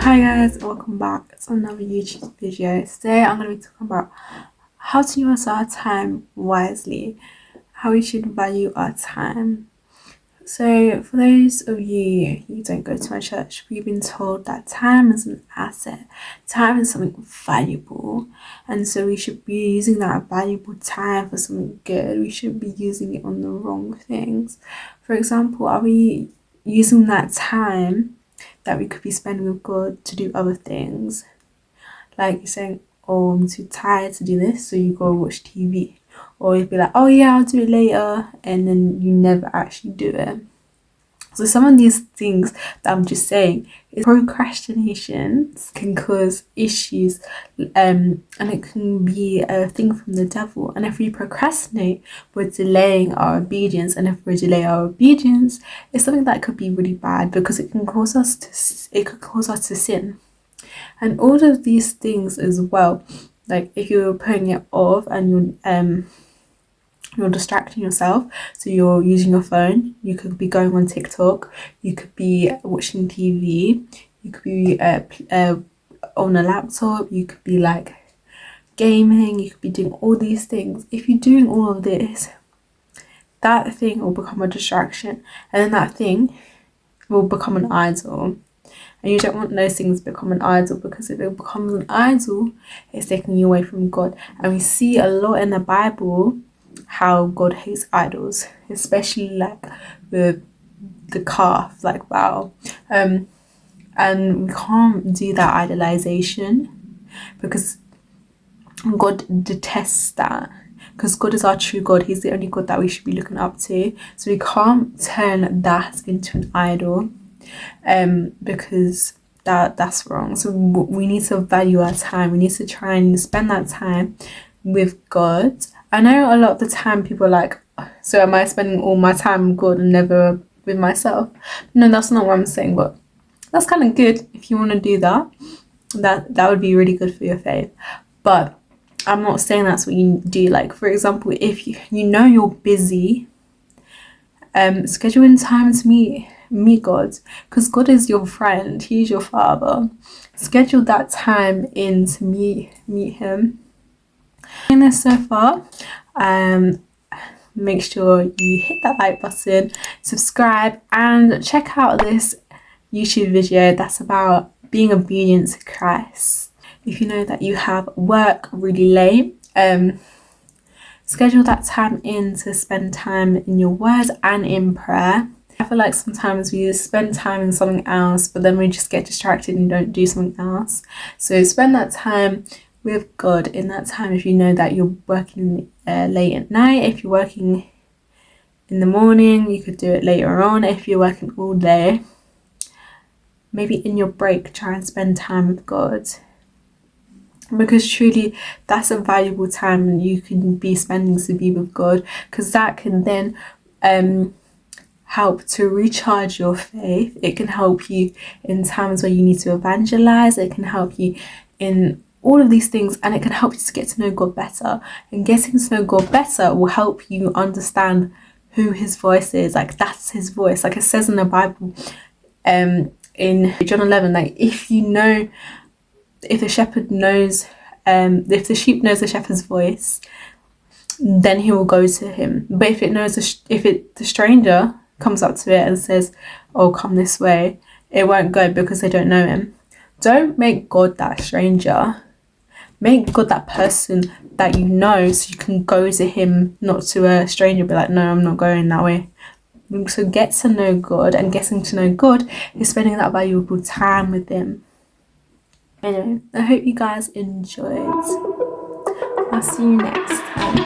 Hi guys, welcome back to another YouTube video. Today I'm going to be talking about how to use our time wisely, how we should value our time. So for those of you who don't go to my church, we've been told that time is an asset. Time is something valuable, and so we should be using that valuable time for something good. We shouldn't be using it on the wrong things. For example, are we using that time that we could be spending with God to do other things? Like you're saying, oh, I'm too tired to do this, so you go watch TV. Or you'd be like, oh yeah, I'll do it later, and then you never actually do it. So some of these things that I'm just saying is procrastination can cause issues, and it can be a thing from the devil. And if we procrastinate, we're delaying our obedience, and if we delay our obedience, it's something that could be really bad because it can cause us to sin. And all of these things as well, like if you're putting it off and you're distracting yourself, so you're using your phone, you could be going on TikTok, you could be watching TV, you could be on a laptop, you could be like gaming, you could be doing all these things. If you're doing all of this, that thing will become a distraction, and then that thing will become an idol. And you don't want those things to become an idol, because if it becomes an idol, it's taking you away from God. And we see a lot in the Bible how God hates idols, especially like with the calf, like wow. And we can't do that idolization because God detests that, because God is our true God. He's the only God that we should be looking up to. So we can't turn that into an idol, because that's wrong. So we need to value our time. We need to try and spend that time with God. I know a lot of the time people are like, so am I spending all my time with God and never with myself? No, that's not what I'm saying, but that's kind of good if you want to do that. That would be really good for your faith. But I'm not saying that's what you do. Like, for example, if you know you're busy, schedule in time to meet God, because God is your friend. He's your father. Schedule that time in to meet him. In this so far, make sure you hit that like button, subscribe, and check out this YouTube video that's about being obedient to Christ. If you know that you have work really late, schedule that time in to spend time in your word and in prayer. I feel like sometimes we spend time in something else, but then we just get distracted and don't do something else. So spend that time with God in that time. If you know that you're working late at night, if you're working in the morning, you could do it later on. If you're working all day, maybe in your break, try and spend time with God, because truly that's a valuable time you can be spending to be with God, because that can then help to recharge your faith. It can help you in times where you need to evangelize. It can help you in all of these things, and it can help you to get to know God better. And getting to know God better will help you understand who his voice is. Like, that's his voice. Like it says in the Bible, in John 11, like if the shepherd knows, if the sheep knows the shepherd's voice, then he will go to him. But if the stranger comes up to it and says, oh, come this way, it won't go, because they don't know him. Don't make God that stranger. Make God that person that you know, so you can go to him, not to a stranger. Be like, no, I'm not going that way. So get to know God, and getting to know God is spending that valuable time with him. Anyway, I hope you guys enjoyed. I'll see you next time.